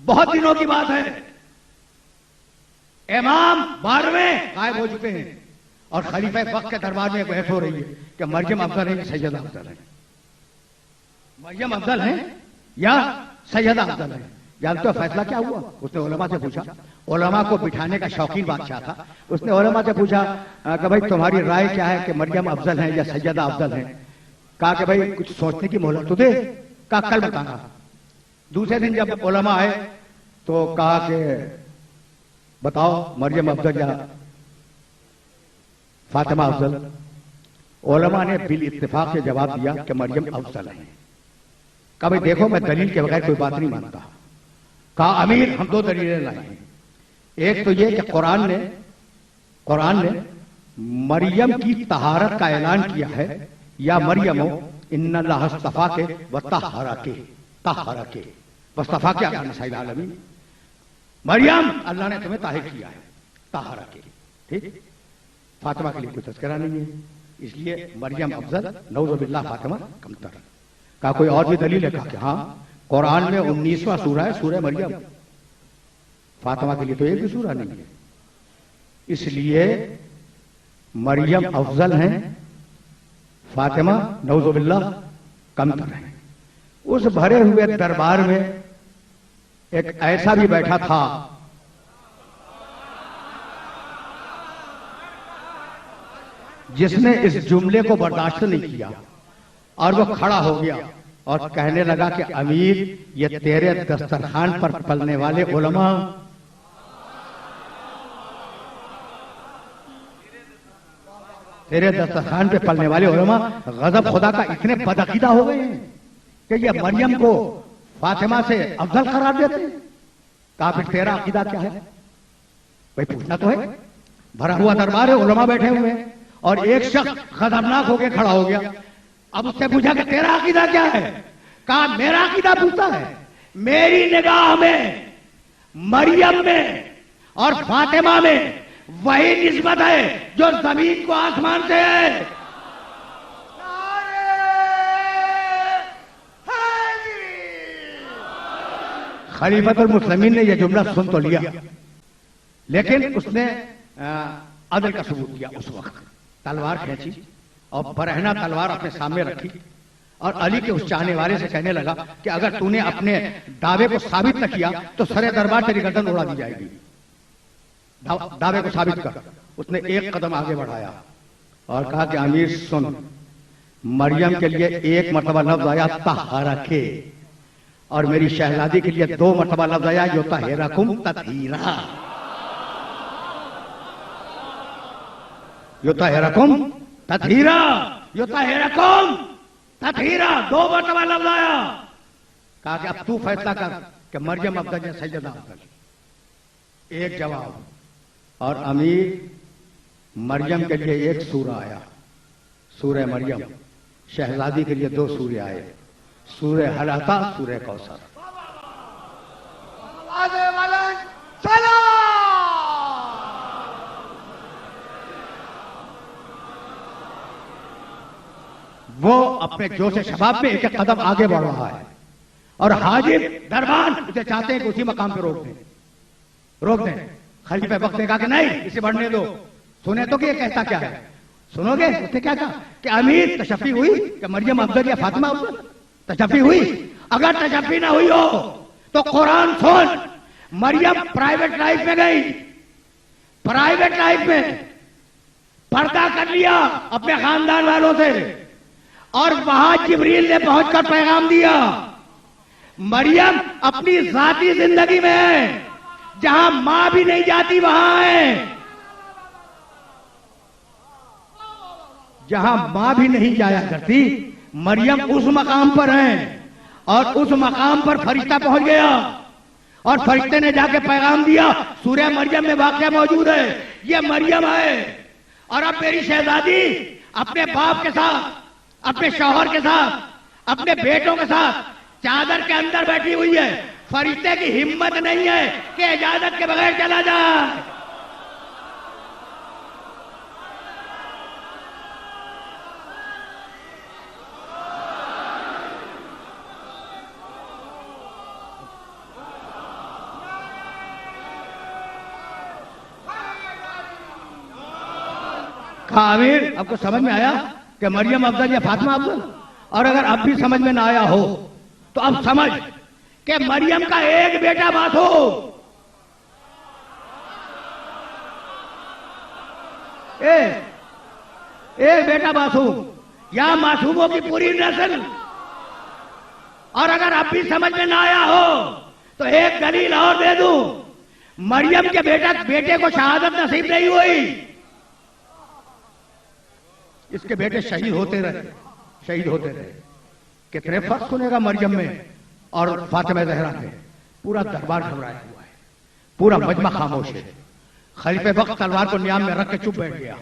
बहुत दिनों की बात है, इमाम 12वें गायब हो चुके हैं और खलीफा वक्त के दरबार में बहस हो रही है कि मरियम अफजल है कि सैयदा अफजल है। मरियम अफजल है या सैयदा अफजल है। जानते हो फैसला क्या हुआ? उसने उलमा से पूछा, उलमा को बिठाने का शौकीन बादशाह था। उसने उलमा से पूछा कि भाई तुम्हारी राय क्या है कि मरियम अफजल है या सैयदा अफजल है। कहा कि भाई कुछ सोचने की मोहलत तो दे। कहा कल बताना। दूसरे दिन जब उलमा आए तो कहा कि बताओ मरियम अफजल या फातिमा अफजल। उलमा ने बिल इत्तेफाक से जवाब दिया कि मरियम अफजल है। कहा भाई देखो मैं दलील के बगैर कोई बात नहीं मानता। कहा अमीर हम दो दलीलें लाए हैं। एक तो ये कि कुरान ने मरियम की तहारत का ऐलान किया है, या मरियमो इन्नल्लाह अस्तफा के व तहरा के वस्तफा क्या करना सही आलमी। मरियम अल्लाह ने तुम्हें ताहिर किया है तहरा के। ठीक, फातिमा के लिए कोई तस्करा नहीं है, इसलिए मरियम अफजल नऊज़ुबिल्लाह फातिमा कमतर। कहा कोई और भी दलील है? कहा कि हाँ कुरान में 19वां सूरा है सूरह मरियम। फातिमा के लिए तो एक भी सूरा नहीं है, इसलिए मरियम अफजल हैं, फातिमा नऊज़ुबिल्लाह कमतर है। उस भरे हुए दरबार में एक ऐसा भी बैठा था जिसने इस जुमले को बर्दाश्त नहीं किया और वो खड़ा हो गया और कहने लगा कि अमीर ये तेरे दस्तरखान पर पलने वाले उलमा गजब खुदा का इतने बदअकीदा हो गए हैं कि ये मरियम को फातिमा से अफजल करार देते। कहा फिर तेरा अकीदा क्या है? भाई पूछना तो है। भरा हुआ दरबार है, उलमा बैठे हुए हैं और एक शख्स खतरनाक होकर खड़ा हो गया। अब उससे पूछा कि तेरा अकीदा क्या है? कहा मेरा अकीदा पूछता है, मेरी निगाह में मरियम में और फातिमा में वही निस्बत है जो जमीन को आसमान से है। खलीफतुल मुस्लिमीन ने यह जुमला सुन तो लिया, लेकिन उसने अदल का सबूत किया। उस वक्त तलवार खींची और बरहना तलवार अपने सामने रखी और अली के उस चाहने वाले से कहने लगा कि अगर तूने अपने दावे को साबित न किया तो सरे दरबार तेरी गर्दन उड़ा दी जाएगी। दावे को साबित कर। उसने एक कदम आगे बढ़ाया और कहा कि अमीर सुन, मरियम के लिए एक मरतबा लफ्ज आया तहरा के, और मेरी शहजादी के लिए 2 मरतबा लफ्ज आया युतहिरकुम तत्हीरा। युतहिरकुम तत्हीरा, युतहिरकुम तत्हीरा, 2 मरतबा लफ्ज आया। कहा कि अब तू फैसला कर कि मरियम अफजल या सैयदा अफजल। एक जवाब। और अमीर मरियम के लिए एक सूरा आया सूरह मरियम, शहजादी के लिए 2 सूरे आए, सूरह हलाका, सूरह कौसर। वो अपने जोश शबाब में एक कदम आगे बढ़ रहा है और हाजिर दरबार उसे चाहते हैं कि उसी मकाम पे रोक दें। खलीफा वक्त ने कहा कि नहीं, इसे बढ़ने दो। सुने तो कि ये कहता क्या है? सुनोगे? उसने क्या कहा कि अमीर तशफ़ी हुई कि मरियम अफजल या फातिमा अफजल? तशफ़ी हुई? अगर तशफ़ी ना हुई हो तो कुरान सुन। मरियम प्राइवेट लाइफ में गई, प्राइवेट लाइफ में पर्दा कर लिया अपने खानदान वालों से और वहां जिब्रील ने पहुंचकर पैगाम दिया। मरियम अपनी जाती जिंदगी में है, जहां मां भी नहीं जाती वहां है, जहां मां भी नहीं जाया करती, मरियम उस मकाम पर है और उस मकाम पर फरिश्ता पहुंच गया और फरिश्ते ने जाके पैगाम दिया। सूरह मरियम में वाकया मौजूद है, ये मरियम है और अब मेरी शहजादी अपने बाप के साथ, अपने शौहर के साथ, अपने बेटों के साथ चादर के अंदर बैठी हुई है। फरिश्ते की हिम्मत नहीं है कि इजाजत के बगैर चला जाए। कहा अमीर आपको समझ में आया कि मरियम अफजल या फातिमा अफजल? और अगर अब भी समझ में ना आया हो तो अब समझ कि मरियम का एक बेटा मासूम, एक बेटा मासूम या मासूमों की पूरी नस्ल। और अगर अब भी समझ में ना आया हो तो एक दलील और दे दूं, मरियम के बेटे को शहादत नसीब नहीं हुई, इसके बेटे शहीद होते रहे। कितने फर्क सुनेगा मरियम में और फातिमा ज़हरा में। पूरा दरबार घबराया हुआ है, पूरा मजमा खामोश है। खलीफे वक्त तलवार को नियाम में रख के चुप बैठ गया।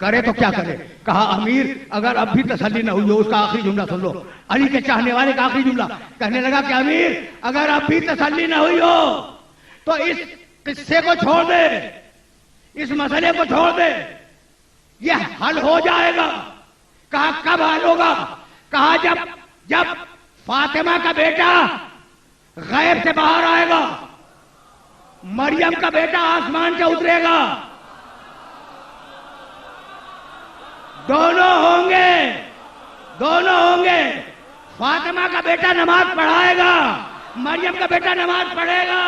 करे तो क्या करे? कहा अमीर अगर अब भी तसल्ली न हुई हो, उसका आखिरी जुमला सुन लो। अली के चाहने वाले का आखिरी जुमला कहने लगा कि अमीर अगर अब भी तसल्ली न हुई हो तो इस किस्से को छोड़ दे, इस मसले को छोड़ दे, यह हल हो जाएगा। कहा कब हल होगा? कहा जब फातिमा का बेटा गैब से बाहर आएगा, मरियम का बेटा आसमान से उतरेगा, दोनों होंगे। फातिमा का बेटा नमाज पढ़ाएगा, मरियम का बेटा नमाज पढ़ेगा।